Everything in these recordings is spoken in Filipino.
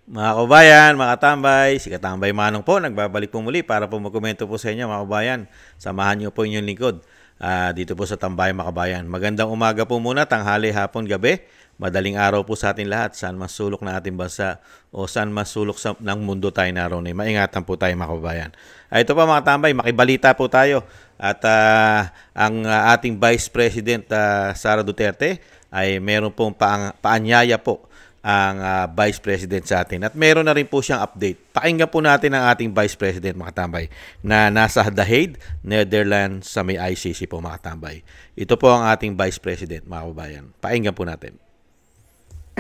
Mga kabayan, mga katambay, si Katambay Manong po, nagbabalik po muli para po magkomento po sa inyo mga kabayan. Samahan niyo po inyong lingkod dito po sa Tambay mga kabayan. Magandang umaga po muna, tanghali, hapon, gabi. Madaling araw po sa atin lahat, saan man sulok ng ating bansa o saan man sulok ng mundo tayo naroon. Maingatan po tayo mga kabayan. Ito pa mga tambay, makibalita po tayo. At ang ating Vice President Sara Duterte ay meron pong paanyaya po ang Vice President sa atin. At meron na rin po siyang update. Pakinggan po natin ang ating Vice President, mga tambay, na nasa The Hague, Netherlands, sa may ICC po, mga tambay. Ito po ang ating Vice President, mga kabayan. Pakinggan po natin.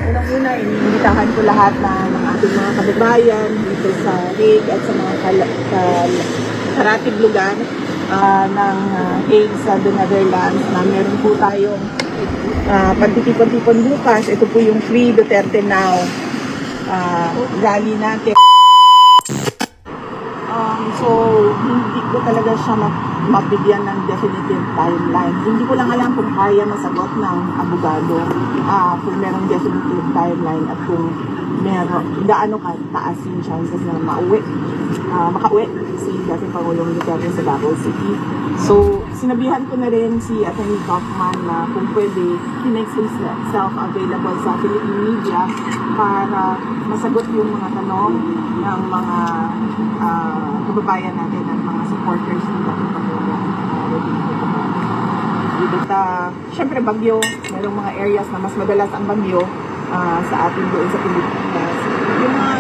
Unang-una, inimbitahan ko lahat ng ating mga kababayan dito sa Hague at sa mga karatib lugar ng Hague sa The Netherlands na meron po tayong pagtitipon-tipon bukas. Ito po yung Free Duterte Now rally natin. So, hindi ko talaga siya mabigyan ng definitive timeline. Hindi ko lang alam kung kaya masagot ng abogado kung merong definitive timeline at kung gaano kataas yung chances na makauwi si dating Pangulong Duterte sa Davao City. So, sinabihan ko na rin si Atty. Kaufman na kung pwede, he makes himself available sa Philippine media para masagot yung mga tanong ng mga kababayan natin at mga supporters ng dating Pangulong. Siyempre bagyo, mayroong mga areas na mas madalas ang bagyo sa atin doon sa Pilipinas. Yung mga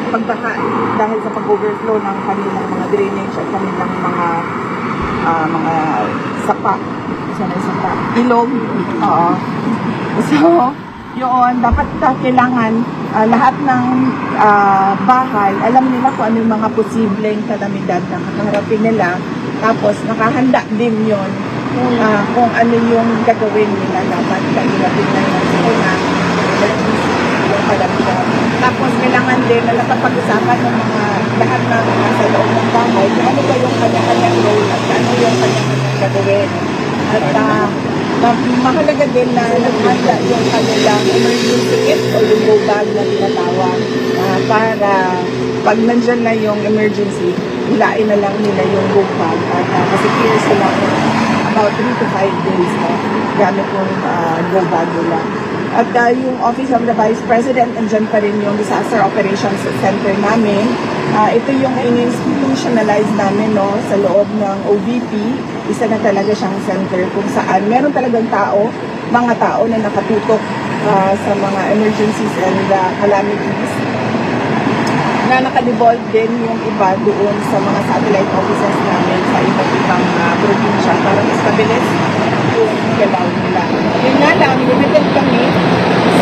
pagbaha dahil sa pag-overflow ng kanilang mga drainage at kanilang mga sapa. Ilog. Oo. So, yun, dapat kailangan lahat ng bahay, alam nila kung ano yung mga posibleng kalamidad na kakaharapin nila. Tapos, nakahanda din yun kung ano yung gagawin nila. Dapat kailapin na yun sila yung kalamidad. Tapos, kailangan din na napapag-usapan ng mga lahat ng nasa loob ng bahay kung ano ba yung kanya-kanyang role at ano yung kanya-kanyang gagawin. At mahalaga din na naghanda yung kanilang emergency kit o yung go bag na tinatawag para pag nandyan na yung emergency, hilain na lang nila yung go bag at masecure sila about 3 to 5 days na gamit yung go bag nila. At yung Office of the Vice President, andyan pa rin yung Disaster Operations Center namin. Ito yung in-institutionalize namin sa loob ng OVP. Isa na talaga siyang center kung saan meron talagang mga tao na nakatutok sa mga emergencies and calamities. Na naka-devolve din yung iba doon sa mga satellite offices namin sa iba't ibang probinsya para mas mabilis yung galaw nila. Yun nga lang, limited kami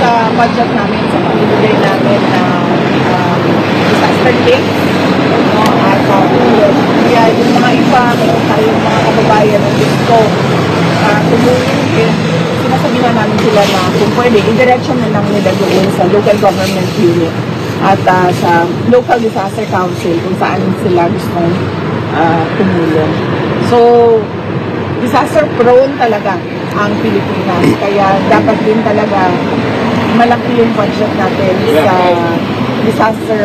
sa budget namin, sa pamilagay namin na disaster kits at tulong. Kaya yung mga iba, meron tayong mga kababayan ng gusto tumulong din. Sinasabihan namin sila na kung pwede, i-direction na lang nila doon sa local government unit at sa local disaster council kung saan sila gustong tumulong. So, disaster prone talaga ang Pilipinas. Kaya dapat din talaga malaki yung budget natin sa disaster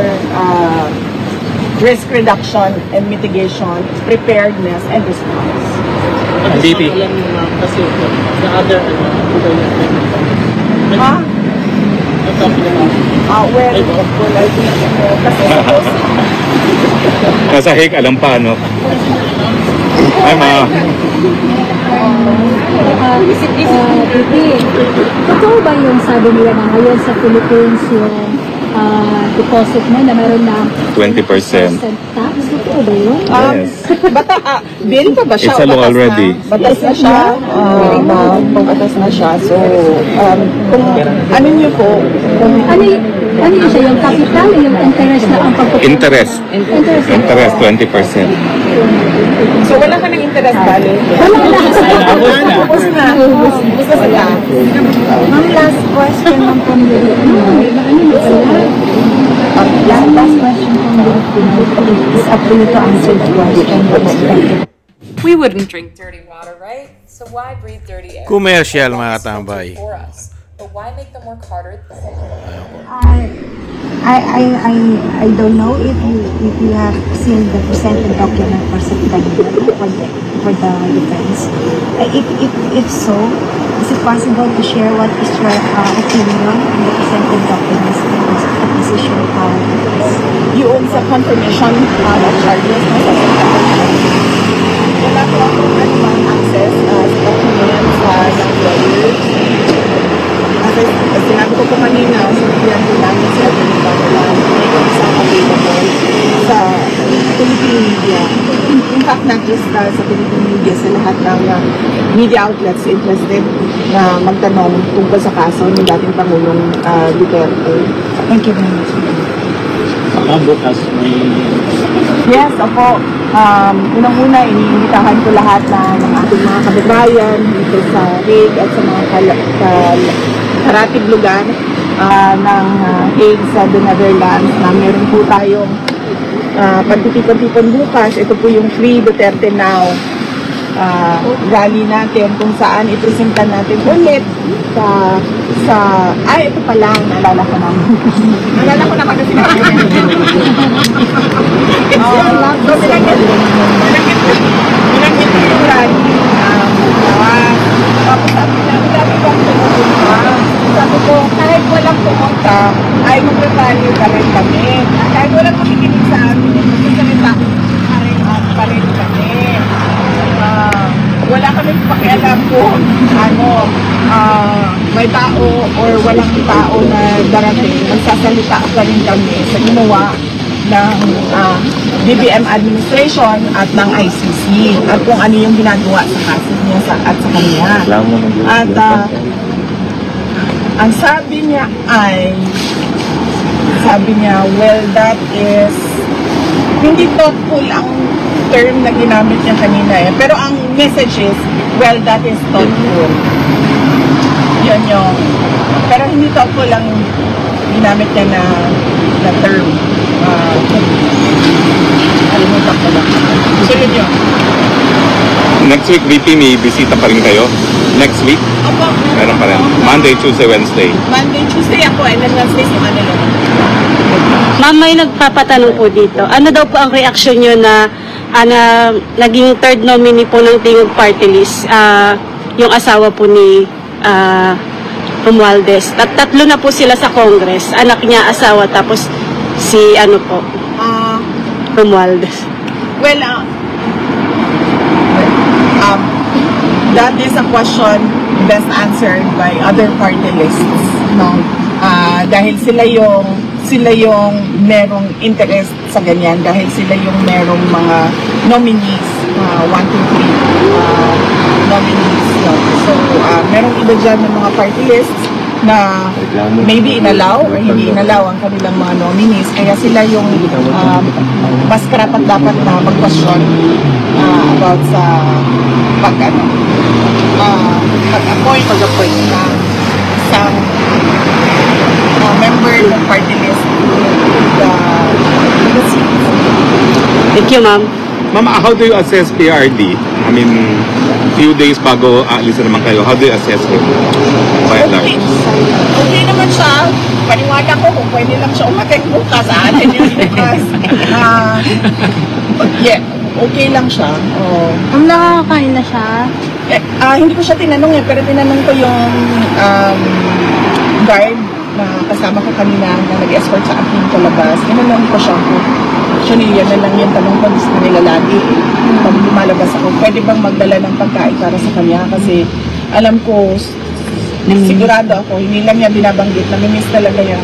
risk reduction and mitigation, preparedness, and response. MVP. Kasi the other Ha? Well, kasi suppose nasa Hague, alam pa, no? Ay, totoo ba yung sabi nila na ngayon sa Philippines yung deposit mo na meron na 20%. tax? Totoo ba yun? Yes. bill pa ba siya? It's a law already. Batas na siya. Batas na siya. So, kung ano niyo po, Ano yun siya? Yung capital, yung interest na ang pagpupunta? Interest. Interest, 20%. so wala ka ng interest bali? Wala na. Tapos na. Gusto sila. Ma'am, last question ng pamilya. Last question from the is up to you to answer the question. We wouldn't drink dirty water, right? So why breathe dirty air? Commercial, mga tambay. For us. But why make them work harder? I don't know if you have seen the presented document for for the defense. If so, is it possible to share what is your opinion on the presented documents and also the position of our defense? Yung sa confirmation of charges na sa wala po akong anumang access sa documents ng lawyers. Kasi sinabi ko po kanina, sinabihan ko namin sa wala isang available sa Philippine media. In fact, not just sa Philippine media, sa lahat ng media outlets interested na magtanong tungkol sa kaso ng dating Pangulong Duterte. Thank you very much. Bukas may Yes, opo. Unang-una, iniimbitahan ko lahat ng ating mga kababayan dito sa Hague at sa mga karatig lugar ng Hague sa The Netherlands na meron po tayong pagtitipon-tipon bukas. Ito po yung Free Duterte Now rally natin kung saan ipresenta natin ulit ito pala, naalala ko na. Naalala ko na kasi sinabi niya. So, binanggit ko yung rally. Tapos sabi niya, dami bang pumunta? Sabi ko, kahit walang pumunta, ay mag-rally pa rin kami. Kahit walang makikinig sa amin, magsasalita pa rin kami. Wala kami pakialam kung may tao or walang tao na darating. Magsasalita pa rin kami sa ginawa ng BBM administration at ng ICC at kung ano yung ginagawa sa kaso niya at sa kanya. At ang sabi niya, well, that is hindi thoughtful ang term na ginamit niya kanina pero ang message is, well, that is thoughtful. Yun yung, pero hindi thoughtful ang ginamit niya na term. Alimutan ko lang. So yun yun. next week VP may bisita pa rin kayo? Next week? Opo. Meron pa rin. Monday, Tuesday, Wednesday. Monday, Tuesday ako and then Wednesday si Manila. Ma'am, may nagpapatanong po dito. Ano daw po ang reaksyon nyo na naging third nominee po ng Tingog Party List, yung asawa po ni Romualdez. Tatlo na po sila sa Congress. Anak niya, asawa, tapos si Romualdez. Well, that is a question best answered by other party lists, no? Dahil sila yung merong interest sa ganyan, dahil sila yung merong mga nominees, 1, 2, 3 nominees, no? So, merong iba dyan ng mga party lists na maybe inalaw or hindi inalaw ang kanilang mga nominees, kaya sila yung mas karapat dapat na mag-question about sa pag-appoint na isang member ng party list the seat. Thank you, ma'am. Ma'am, how do you assess PRD? I mean, few days bago aalis na naman kayo, how do you assess him? By and large? Okay naman siya. Paniwala ko kung pwede lang siya umatay bukas sa atin yung bukas. Yeah, okay lang siya. Ang nakakain na siya. Hindi ko siya tinanong pero tinanong ko yung guard na kasama ko kanina na nag-escort sa akin palabas. Tinanong ko siya kung actually yan na lang yung tanong ko gusto nila lagi. Pag lumalabas ako, pwede bang magdala ng pagkain para sa kanya? Kasi alam ko, sigurado ako, hindi lang niya binabanggit, namimiss talaga yung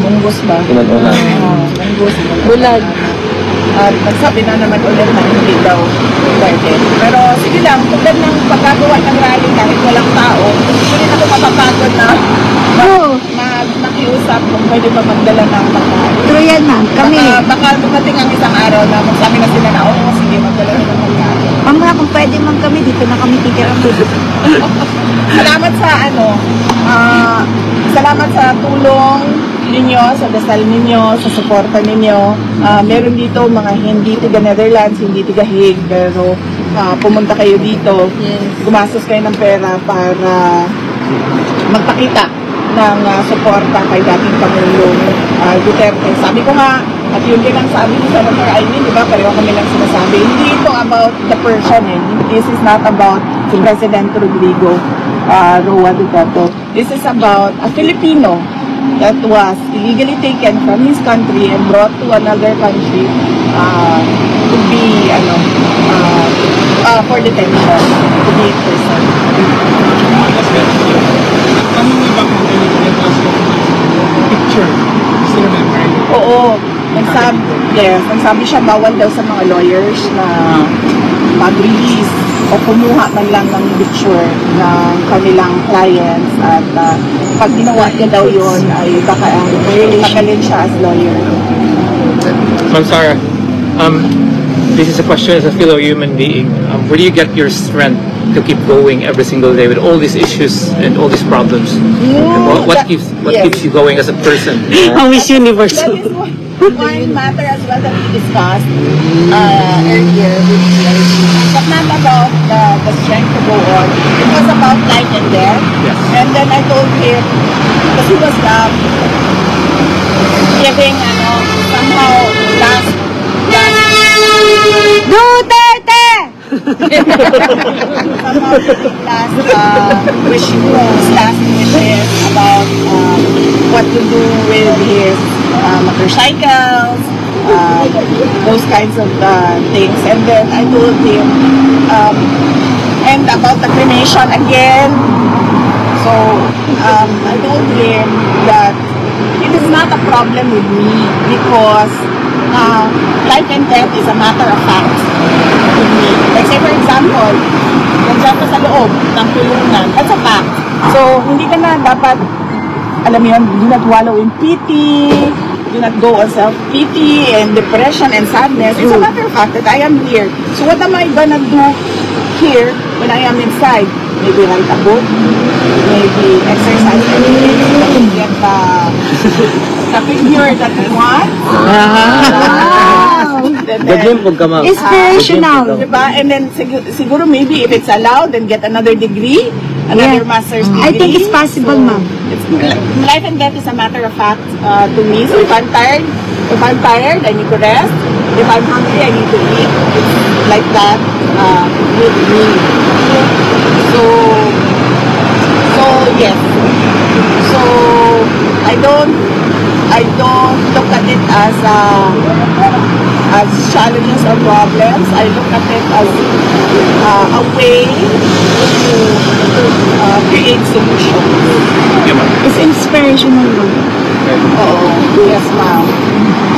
munggos ba? Munggos. Bulag. At nagsabi na naman ulit na hindi daw pwede. Pero sige lang, tulad ng pagkagawa ng rally kahit walang tao, hindi na ako mapapagod na makiusap kung pwede ba magdala ng pagkain. True yan, ma'am. Kami. Baka dumating ang isang araw na magsabi na sila na, sige, magdala na ng pagkain. Ma'am, kung pwede man kami, dito na kami titira. Salamat sa salamat sa tulong ninyo, sa dasal ninyo, sa suporta ninyo. Meron dito mga hindi tiga Netherlands, hindi tiga Hague, pero pumunta kayo dito. Gumastos kayo ng pera para magpakita ng suporta kay dating Pangulong Duterte. Sabi ko nga, at yun din ang sabi ni Senator Aileen, di ba, pareho kami lang sinasabi, hindi ito about the person, This is not about si President Rodrigo Roa Duterte. This is about a Filipino that was illegally taken from his country and brought to another country to be, for detention, to be imprisoned. Ano nga ba kung picture? Still remember? Oo. Nagsabi siya bawal daw sa mga lawyers na mag-release o kumuha man lang ng picture ng kanilang clients at pag ginawa niya daw yun ay baka tagalin siya as lawyer. Ma'am Sarah, this is a question as a fellow human being. Where do you get your strength to keep going every single day with all these issues and all these problems? And what keeps you going as a person? Miss Universe. That is one matter as well that we discussed earlier with you. But not about the strength to go on. It was about life and death. Yes. And then I told him, because he was giving somehow last Duterte! last wishes about what to do with his motorcycles, those kinds of things. And then I told him, and about the cremation again. So I told him that it is not a problem with me because life and death is a matter of fact with me. Like say for example, nandiyan ka sa loob ng kulungan, that's a fact. So hindi ka na dapat, alam mo yun, do not wallow in pity, do not go on self-pity and depression and sadness. It's a matter of fact that I am here. So what am I gonna do here when I am inside? Maybe write a book, maybe exercise every day to get the figure that we want. Inspirational. Diba? And then siguro maybe if it's allowed, then get another degree, another master's degree. I think it's possible, ma'am. Life and death is a matter of fact to me. So if I'm tired, I need to rest. If I'm hungry, I need to eat. It's like that with me. So yes. So I don't look at it as challenges or problems. I look at it as a way to create solutions. It's inspirational. Yes, ma'am.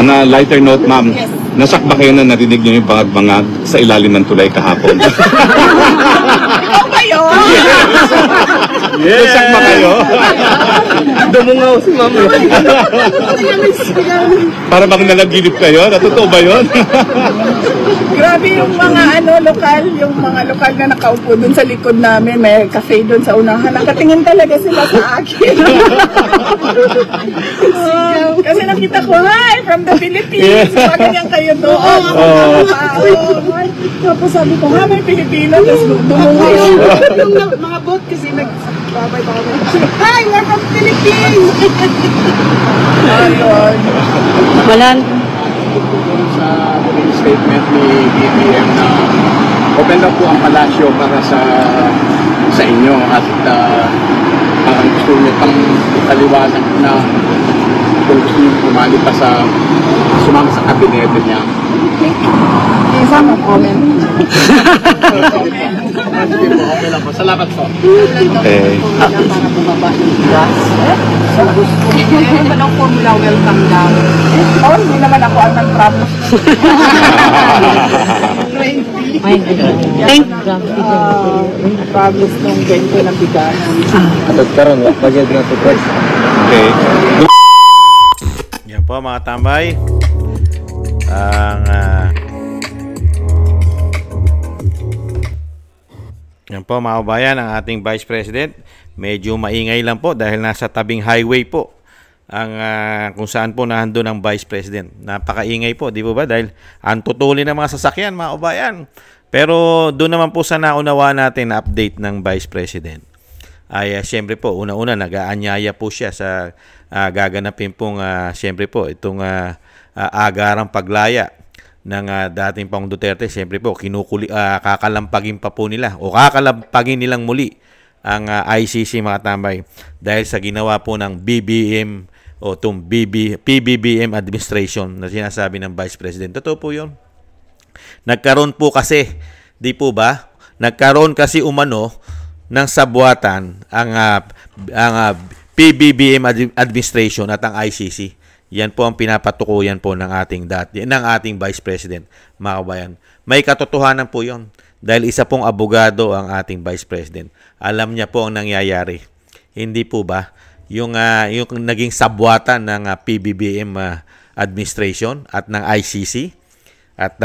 On a lighter note, ma'am, Yes. nasak ba kayo na narinig niyo yung bangag-bangag sa ilalim ng tulay kahapon? Ikaw ba yun? Nasak ba kayo? Dumungaw si Ma'am. Para bang nalaginip kayo? Natotoo ba yun? Grabe yung mga lokal na nakaupo dun sa likod namin, may cafe dun sa unahan. Nakatingin talaga sila sa akin. Kasi nakita ko, hi, from the Philippines. Ganyan kayo doon. Tapos sabi ko, ha, may Pilipino. Tapos dumungaw. Yung mga boat kasi nagbabay pa kami. Hi, we're from Philippines! Ayun. Wala. Sa statement ni BBM na open na po ang palasyo para sa inyo at parang gusto niyo pang paliwanag na kung gusto niyo pumali pa sumama sa kabinete niya. Isang comment. Okay lang po. Salamat po. Okay. Para bumaba yung gas. So gusto ko. Meron ba ng formula welcome down? Oh, hindi naman ako ang nag-promise. Promise nung ganito na bigas. Atod karon wa budget na support. Okay. Yan po mga tambay. Yan po mga kabayan, ang ating Vice President. Medyo maingay lang po dahil nasa tabing highway po ang kung saan po nandun ang Vice President. Napakaingay po, di po ba? Dahil ang tutulin ng mga sasakyan mga kabayan. Pero doon naman po sa naunawa natin na update ng Vice President. ay siyempre po, una-una nag-aanyaya po siya sa gaganapin pong siyempre po itong agarang paglaya ng dating Pangulong Duterte. Siyempre po, kakalampagin pa po nila o kakalampagin nilang muli ang ICC, mga tambay, dahil sa ginawa po ng BBM o itong PBBM administration na sinasabi ng Vice President. Totoo po yun. Nagkaroon po kasi, di po ba? Nagkaroon kasi umano ng sabwatan ang PBBM administration at ang ICC. Yan po ang pinapatukuyan po ng ating Vice President, mga kabayan. May katotohanan po yon dahil isa pong abogado ang ating Vice President. Alam niya po ang nangyayari. Hindi po ba? Yung naging sabwatan ng PBBM administration at ng ICC. At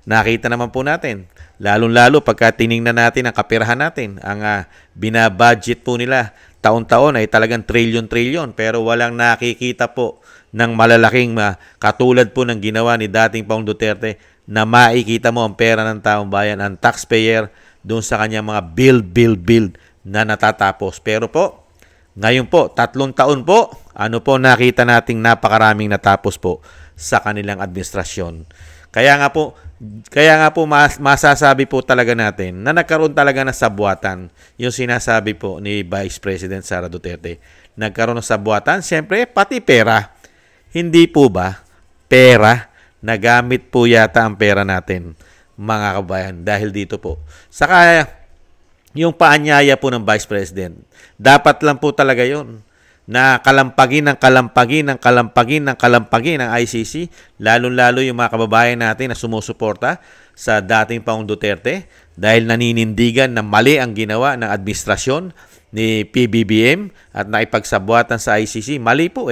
nakita naman po natin, lalong-lalo pagka tiningnan natin ang kapirahan natin, ang binabudget po nila taon-taon ay talagang trilyon-trilyon, pero walang nakikita po ng malalaking katulad po ng ginawa ni dating Pangulong Duterte na makikita mo ang pera ng taong bayan, ang taxpayer, doon sa kanyang mga build na natatapos. Pero po, ngayon po, 3 taon po, ano po nakita nating napakaraming natapos po sa kanilang administrasyon. Kaya nga po masasabi po talaga natin na nagkaroon talaga ng sabwatan. Yung sinasabi po ni Vice President Sara Duterte. Nagkaroon ng sabwatan, siyempre pati pera. Hindi po ba pera? Nagamit po yata ang pera natin, mga kabayan, dahil dito po. Saka yung paanyaya po ng Vice President, dapat lang po talaga yon na kalampagin ng ICC, lalong-lalo yung mga kababayan natin na sumusuporta sa dating Pangulong Duterte dahil naninindigan na mali ang ginawa ng administrasyon ni PBBM at naipagsabwatan sa ICC. Mali po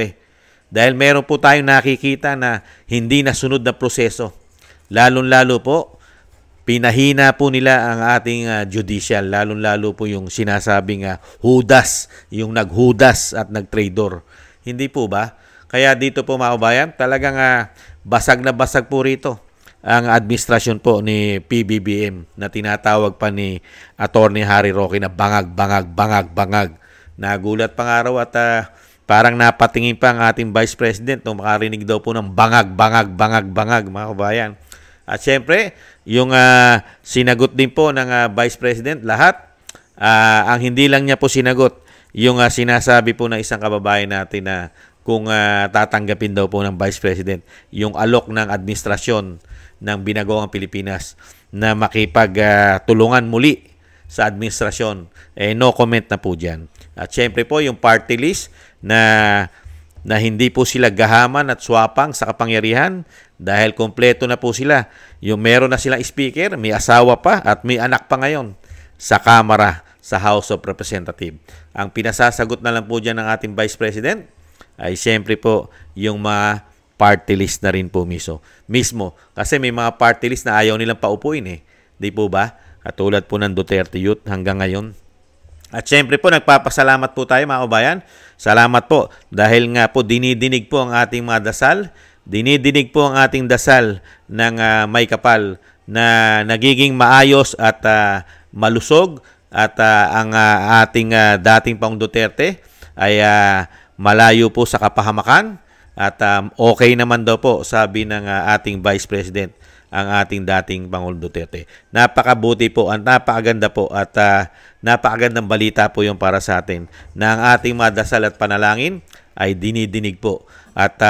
dahil meron po tayong nakikita na hindi nasunod na proseso. Lalong-lalo po, pinahina po nila ang ating judicial, lalong-lalo po yung sinasabing hudas, yung naghudas at nagtraidor. Hindi po ba? Kaya dito po, mga kabayan, talagang basag na basag po rito ang administrasyon po ni PBBM na tinatawag pa ni Attorney Harry Roque na bangag. Nagulat pang araw at parang napatingin pa ang ating Vice President nung makarinig daw po ng bangag, mga kabayan. At syempre, yung sinagot din po ng Vice President, lahat, ang hindi lang niya po sinagot, yung sinasabi po ng isang kababayan natin na kung tatanggapin daw po ng Vice President, yung alok ng administrasyon ng Binagoong Pilipinas na makipagtulungan muli sa administrasyon, no comment na po dyan. At syempre po, yung party list na hindi po sila gahaman at swapang sa kapangyarihan dahil kompleto na po sila. Yung meron na silang speaker, may asawa pa at may anak pa ngayon sa Kamara, sa House of Representatives. Ang pinasasagot na lang po dyan ng ating Vice President ay siyempre po yung mga party list na rin po mismo. Kasi may mga party list na ayaw nilang paupuin Di po ba? Katulad po ng Duterte Youth hanggang ngayon. At syempre po, nagpapasalamat po tayo, mga kabayan. Salamat po dahil nga po dinidinig po ang ating mga dasal. Dinidinig po ang ating dasal ng may kapal na nagiging maayos at malusog at ang ating dating Pangulong Duterte ay malayo po sa kapahamakan at okay naman daw po, sabi ng ating Vice President, ang ating dating Pangulong Duterte. Napakabuti po, napakaganda po at napakagandang balita po yung para sa atin na ang ating mga dasal at panalangin ay dinidinig po at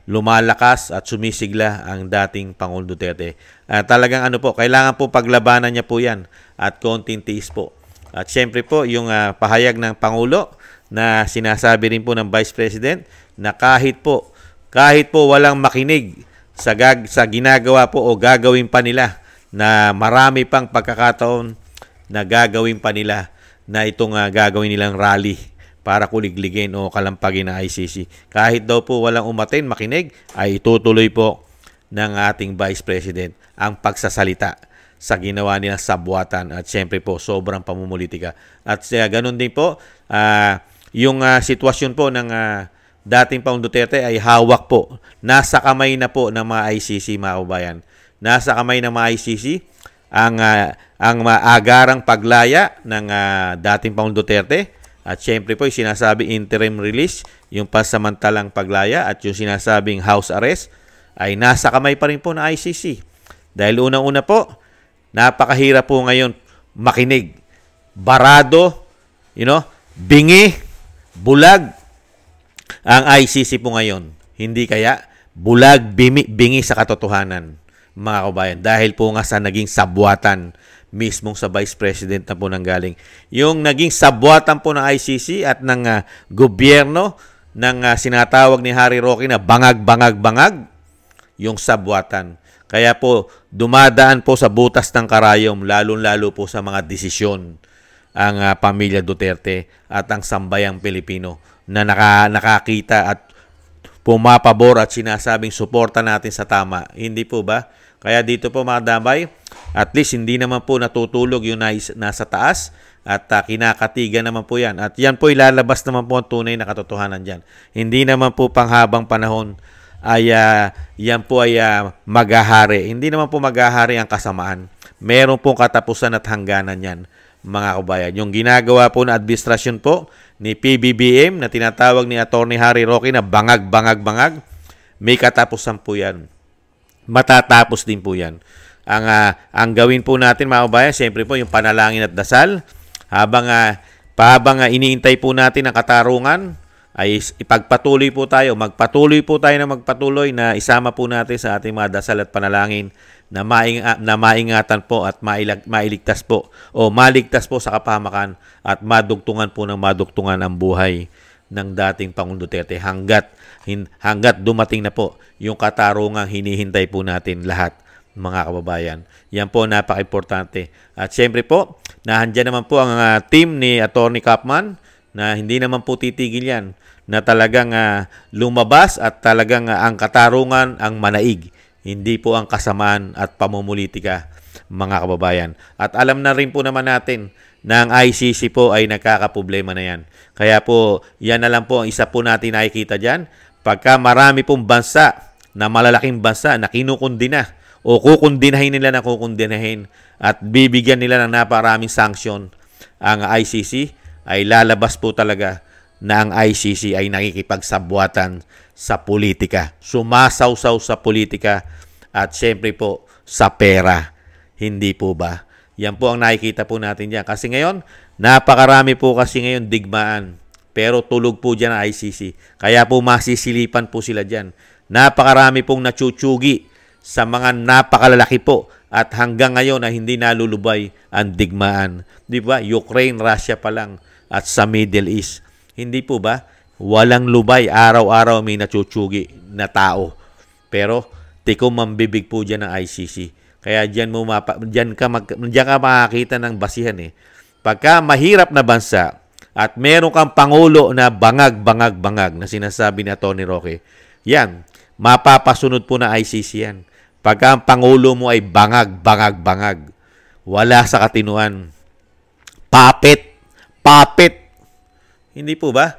lumalakas at sumisigla ang dating Pangulong Duterte. Talagang kailangan po paglabanan niya po yan at konting tiis po. At syempre po, yung pahayag ng Pangulo na sinasabi rin po ng Vice President na kahit po walang makinig sa ginagawa po o gagawin pa nila na marami pang pagkakataon na gagawin pa nila na itong gagawin nilang rally para kuligligin o kalampagin ng ICC. Kahit daw po walang umatin, makinig, ay itutuloy po ng ating Vice President ang pagsasalita sa ginawa nilang sabwatan at siyempre po sobrang pamumulitika. At ganun din po, yung sitwasyon po ng dating Pangulong Duterte ay hawak po. Nasa kamay na po ng mga ICC, mga kabayan. Nasa kamay ng mga ICC ang maagarang paglaya ng dating Pangulong Duterte At syempre po, yung sinasabi interim release, yung pasamantalang paglaya at yung sinasabing house arrest ay nasa kamay pa rin po ng ICC. Dahil unang-una po, napakahirap po ngayon makinig. Barado, bingi, bulag ang ICC po ngayon. Hindi kaya bulag, bingi sa katotohanan, mga kabayan. Dahil po nga sa naging sabwatan mismong sa Vice President na po nanggaling. Yung naging sabwatan po ng ICC at ng gobyerno ng sinatawag ni Harry Roque na bangag, yung sabwatan. Kaya po, dumadaan po sa butas ng karayom, lalong-lalo po sa mga desisyon ang pamilya Duterte at ang sambayang Pilipino na nakakita at pumapabor at sinasabing suporta natin sa tama. Hindi po ba? Kaya dito po mga damay, at least hindi naman po natutulog yung nasa taas at kinakatigan naman po yan. At yan po ilalabas naman po ang tunay na katotohanan dyan. Hindi naman po panghabang panahon ay yan po ay maghahari. Hindi naman po maghahari ang kasamaan. Meron pong katapusan at hangganan yan, mga kabayan. Yung ginagawa po na administrasyon po ni PBBM na tinatawag ni Attorney Harry Roque na bangag, may katapusan po yan. Matatapos din po yan. Ang gawin po natin, mga kabayan, siyempre po yung panalangin at dasal. Habang iniintay po natin ang katarungan, ay magpatuloy po tayo na isama po natin sa ating mga dasal at panalangin na maingatan po at mailigtas po o maligtas po sa kapahamakan at madugtungan po ng madugtungan ang buhay ng dating Pangulong Duterte hanggat dumating na po yung katarungang hinihintay po natin lahat, mga kababayan. Yan po napaka-importante. At siyempre po, nahandyan naman po ang team ni Attorney Kapman na hindi naman po titigil yan, na talagang lumabas at talagang ang katarungan ang manaig. Hindi po ang kasamaan at pamumulitika, mga kababayan. At alam na rin po naman natin na ang ICC po ay nagkakaproblema na yan. Kaya po, yan na lang po ang isa po natin nakikita dyan. Pagka marami pong bansa na malalaking bansa na kinukundina o kukundinahin nila na kukundinahin at bibigyan nila ng naparaming sanksyon ang ICC, ay lalabas po talaga na ang ICC ay nakikipagsabwatan sa politika. Sumasawsaw sa politika at syempre po sa pera. Hindi po ba? Yan po ang nakikita po natin dyan. Kasi ngayon, napakarami po kasi ngayon digmaan. Pero tulog po dyan ang ICC. Kaya po masisilipan po sila dyan. Napakarami pong natsutyugi sa mga napakalalaki po. At hanggang ngayon na hindi nalulubay ang digmaan. Di ba? Ukraine, Russia pa lang. At sa Middle East. Hindi po ba? Walang lubay. Araw-araw may natsutyugi na tao. Pero tikom mambibig po dyan ng ICC. Kaya diyan ka makakita ng basihan eh. Pagka mahirap na bansa at meron kang pangulo na bangag na sinasabi ni Tony Roque, yan, mapapasunod po na ICC yan. Pagka ang pangulo mo ay bangag, wala sa katinuan. Papet. Hindi po ba?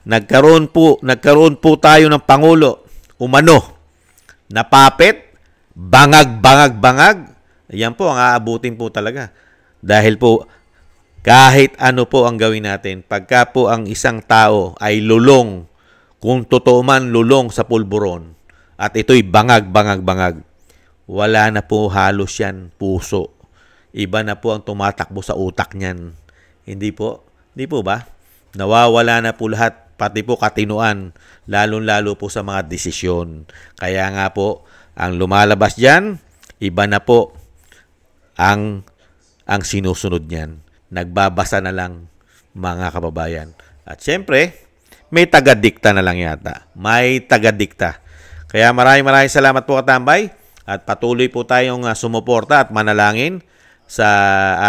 Nagkaroon po tayo ng pangulo umano na papet, bangag. Yan po ang aabutin po talaga. Dahil po kahit ano po ang gawin natin, pagka po ang isang tao ay lulong, kung totoo man lulong sa pulburon, at ito'y bangag, wala na po halos yan puso. Iba na po ang tumatakbo sa utak niyan. Hindi po ba? Nawawala na po lahat, pati po katinuan, lalong-lalo po sa mga desisyon. Kaya nga po, ang lumalabas diyan, iba na po ang sinusunod niyan. Nagbabasa na lang, mga kababayan. At siyempre, may taga-dikta na lang yata. May taga-dikta. Kaya maraming salamat po katambay. At patuloy po tayong sumuporta at manalangin sa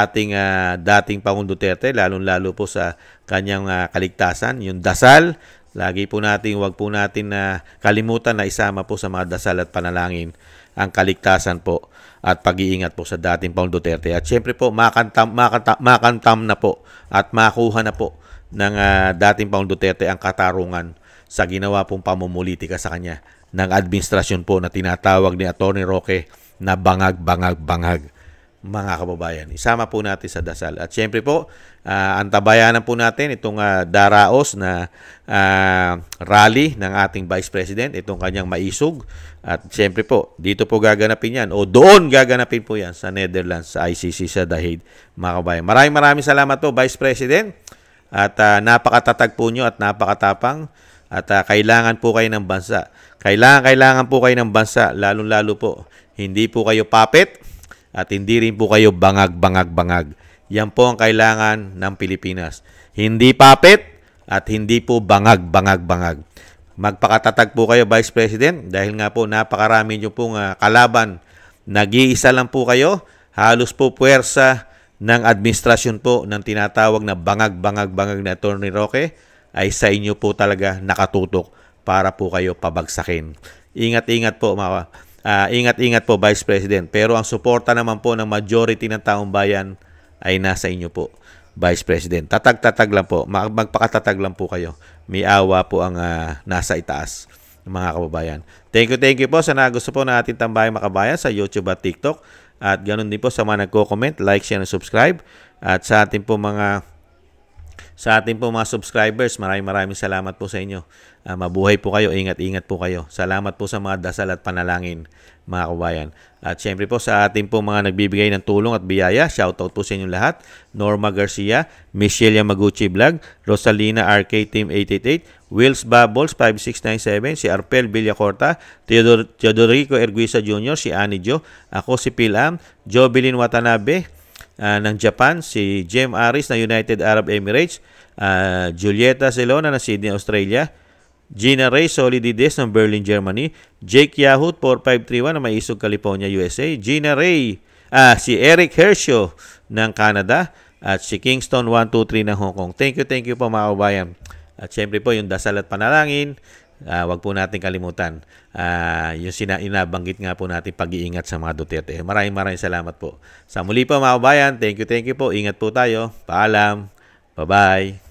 ating dating Pangulong Duterte, lalong-lalo po sa kanyang kaligtasan. Yung dasal, lagi po natin, huwag po natin kalimutan na isama po sa mga dasal at panalangin ang kaligtasan po at pag-iingat po sa dating Pangulong Duterte. At syempre po, makantam na po at makuha na po ng dating Pangulong Duterte ang katarungan sa ginawa pong pamumulitika sa kanya ng administrasyon po na tinatawag ni Atty. Roque na bangag. mga kababayan. Isama po natin sa dasal. At syempre po, antabayanan po natin itong daraos na rally ng ating Vice President, itong kanyang maisog. At syempre po, dito po gaganapin yan o doon gaganapin po yan sa Netherlands, sa ICC sa The Hague, mga kababayan. Maraming salamat po, Vice President. At napakatatag po nyo at napakatapang. At kailangan po kayo ng bansa. Kailangan po kayo ng bansa, lalong-lalo po. Hindi po kayo puppet at hindi rin po kayo bangag. Yan po ang kailangan ng Pilipinas. Hindi puppet at hindi po bangag. Magpakatatag po kayo, Vice President, dahil nga po napakarami nyo pong kalaban. Nag-iisa lang po kayo. Halos po puwersa ng administrasyon po ng tinatawag na bangag na Attorney Roque ay sa inyo po talaga nakatutok para po kayo pabagsakin. Ingat-ingat po Vice President. Pero ang suporta naman po ng majority ng taong bayan ay nasa inyo po, Vice President. Tatag lang po. Magpakatatag lang po kayo. May awa po ang nasa itaas, mga kababayan. Thank you po sa gusto po na ating Tambayang Makabayan sa YouTube at TikTok. At ganoon din po sa mga nagko-comment, like, share, and subscribe. At sa ating po mga subscribers, maraming salamat po sa inyo. Mabuhay po kayo, ingat po kayo. Salamat po sa mga dasal at panalangin, mga kabayan. At syempre po sa ating po mga nagbibigay ng tulong at biyaya, shoutout po sa inyong lahat. Norma Garcia, Michelle Yamaguchi Vlog, Rosalina RK Team 888, Wills Bubbles 5697, si Arpel Villacorta, Teodorico Erguisa Jr., si Annie Jo, ako si Pilam, Jovelyn Watanabe, ng Japan, si Jem Aris na United Arab Emirates, Julieta Celona na Sydney, Australia, Gina Ray Solidides ng Berlin, Germany, Jake Yahoo 4531 na Maisog, California, USA, Gina Ray, si Eric Hershio ng Canada, at si Kingston 123 ng Hong Kong. Thank you po, mga kabayan. At syempre po yung dasal at panalangin, wag po natin kalimutan. Yung inabanggit nga po natin pag-iingat sa mga Duterte. Maraming salamat po. Sa muli po, mga kabayan, thank you po. Ingat po tayo. Paalam. Bye-bye.